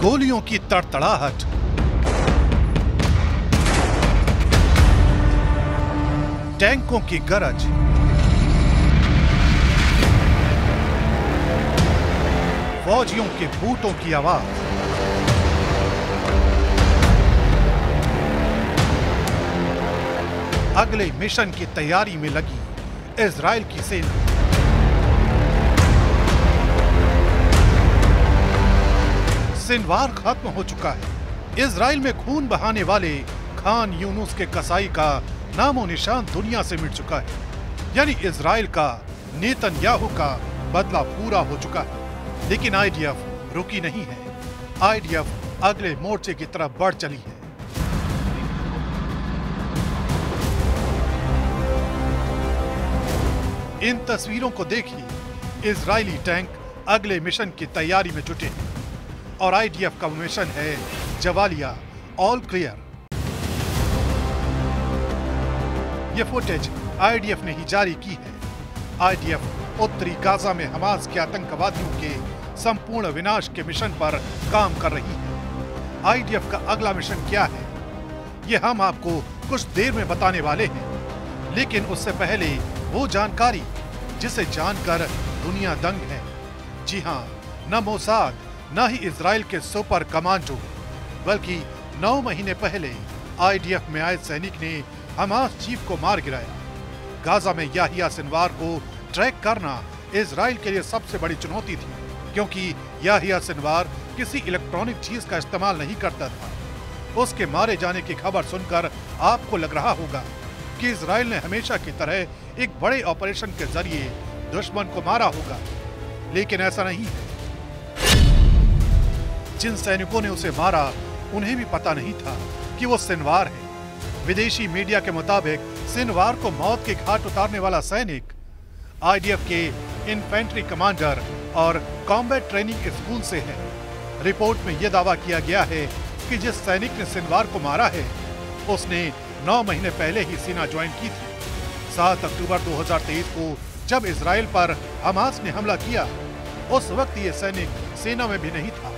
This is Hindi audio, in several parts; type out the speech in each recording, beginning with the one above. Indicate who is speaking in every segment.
Speaker 1: गोलियों की तड़तड़ाहट, टैंकों की गरज, फौजियों के बूटों की आवाज, अगले मिशन की तैयारी में लगी इजराइल की सेना। सिनवार खत्म हो चुका है। इजराइल में खून बहाने वाले खान यूनुस के कसाई का नामो निशान दुनिया से मिट चुका है। यानी इजराइल का नेतन्याहू का बदला पूरा हो चुका है। लेकिन आईडीएफ रुकी नहीं है। आईडीएफ अगले मोर्चे की तरफ बढ़ चली है। इन तस्वीरों को देखिए, इजरायली टैंक अगले मिशन की तैयारी में जुटे हैं और आईडीएफ का मिशन है जवालिया, ऑल क्लियर। ये फुटेज आईडीएफ ने ही जारी की है। आईडीएफ उत्तरी गाजा में हमास के आतंकवादियों के संपूर्ण विनाश के मिशन पर काम कर रही है। आईडीएफ का अगला मिशन क्या है, ये हम आपको कुछ देर में बताने वाले हैं। लेकिन उससे पहले वो जानकारी जिसे जानकर दुनिया दंग है। जी हां, न मोसाद न ही इजराइल के सुपर कमांडो, बल्कि 9 महीने पहले आईडीएफ में आए सैनिक ने हमास चीफ को मार गिराया। गाजा में याहिया सिनवार को ट्रैक करना इजराइल के लिए सबसे बड़ी चुनौती थी, क्योंकि याहिया सिनवार किसी इलेक्ट्रॉनिक चीज का इस्तेमाल नहीं करता था। उसके मारे जाने की खबर सुनकर आपको लग रहा होगा कि इजराइल ने हमेशा की तरह एक बड़े ऑपरेशन के जरिए दुश्मन को मारा होगा, लेकिन ऐसा नहीं है। जिन सैनिकों ने उसे मारा, उन्हें भी पता नहीं था कि वो सिनवार है। विदेशी मीडिया के मुताबिक सिनवार को मौत के घाट उतारने वाला सैनिक आईडीएफ के इन्फेंट्री कमांडर और कॉम्बैट ट्रेनिंग स्कूल से है। रिपोर्ट में यह दावा किया गया है कि जिस सैनिक ने सिनवार को मारा है, उसने 9 महीने पहले ही सेना ज्वाइन की थी। 7 अक्टूबर 2023 को जब इजराइल पर हमास ने हमला किया, उस वक्त ये सैनिक सेना में भी नहीं था।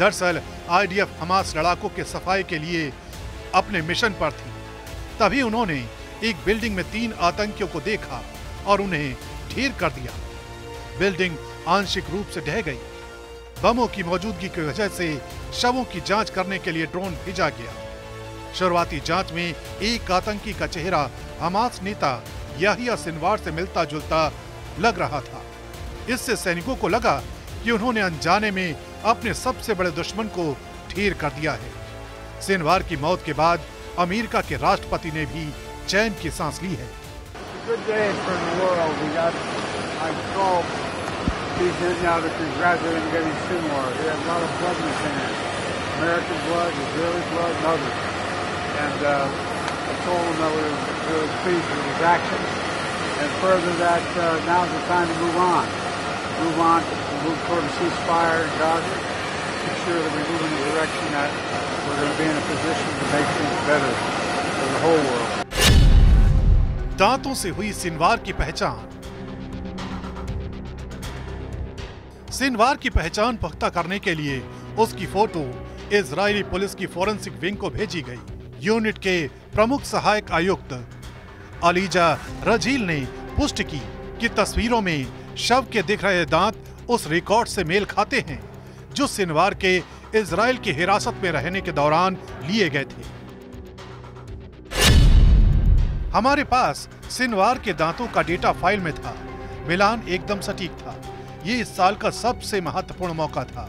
Speaker 1: दरअसल आईडीएफ हमास लड़ाकों के सफाई के लिए अपने मिशन पर थी। तभी उन्होंने एक बिल्डिंग में 3 आतंकियों को देखा और उन्हें ढेर कर दिया। बिल्डिंग आंशिक रूप से ढह गई। बमों की मौजूदगी की वजह से शवों की जांच करने के लिए ड्रोन भेजा गया। शुरुआती जांच में एक आतंकी का चेहरा हमास नेता याहिया सिनवार से मिलता जुलता लग रहा था। इससे सैनिकों को लगा कि उन्होंने अनजाने में अपने सबसे बड़े दुश्मन को ढेर कर दिया है। सिनवार की मौत के बाद अमेरिका के राष्ट्रपति ने भी चैन की सांस ली है।
Speaker 2: move toward a ceasefire in Gaza, make sure that we move in the direction that we're going to be in a position to make things better for the whole world.
Speaker 1: दांतों से हुई सिनवार की पहचान। सिनवार की पहचान पुख्ता करने के लिए उसकी फोटो इजरायली पुलिस की फोरेंसिक विंग को भेजी गई। यूनिट के प्रमुख सहायक आयुक्त अलीजा रजील ने पुष्टि की कि तस्वीरों में शव के दिख रहे दांत उस रिकॉर्ड से मेल खाते हैं जो सिनवार के इजराइल की हिरासत में रहने के दौरान लिए गए थे। हमारे पास सिनवार के दांतों का डेटा फाइल में था। मिलान एकदम सटीक था। ये इस साल का सबसे महत्वपूर्ण मौका था।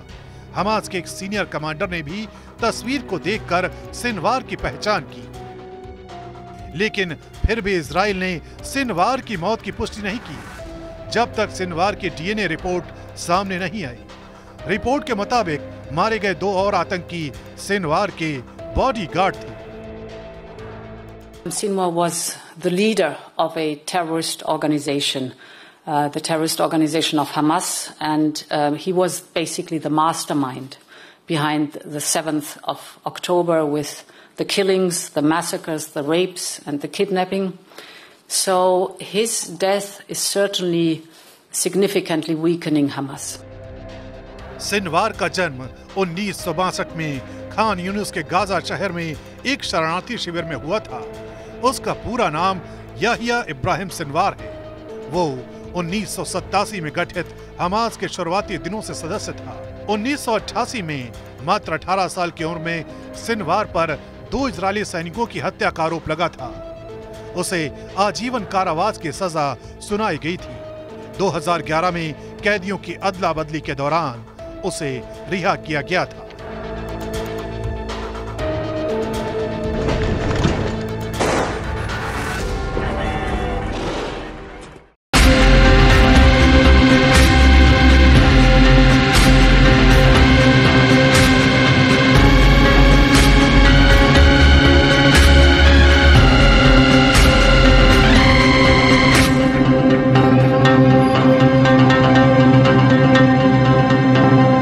Speaker 1: हमास के एक सीनियर कमांडर ने भी तस्वीर को देखकर सिनवार की पहचान की, लेकिन फिर भी इजराइल ने सिनवार की मौत की पुष्टि नहीं की जब तक सिनवार की डीएनए रिपोर्ट सामने नहीं आई। रिपोर्ट के मुताबिक मारे गए 2 और आतंकी सिनवार के बॉडीगार्ड थे।
Speaker 3: Sinwar was the leader of a terrorist organization, the terrorist organization of Hamas, and he was basically the mastermind behind the 7th of October with the killings, the massacres, the rapes, and the kidnapping. So his death is certainly significantly weakening Hamas.
Speaker 1: Sinwar का जन्म 1962 में खान यूनुस के गाजा शहर में एक शरणार्थी शिविर में हुआ था। उसका पूरा नाम याहिया इब्राहिम सिनवार है। वो 1987 में गठित हमास के शुरुआती दिनों से सदस्य था। 1988 में मात्र 18 साल की उम्र में सिनवार पर 2 इजरायली सैनिकों की हत्या का आरोप लगा था। उसे आजीवन कारावास की सजा सुनाई गई थी। 2011 में कैदियों की अदला बदली के दौरान उसे रिहा किया गया था।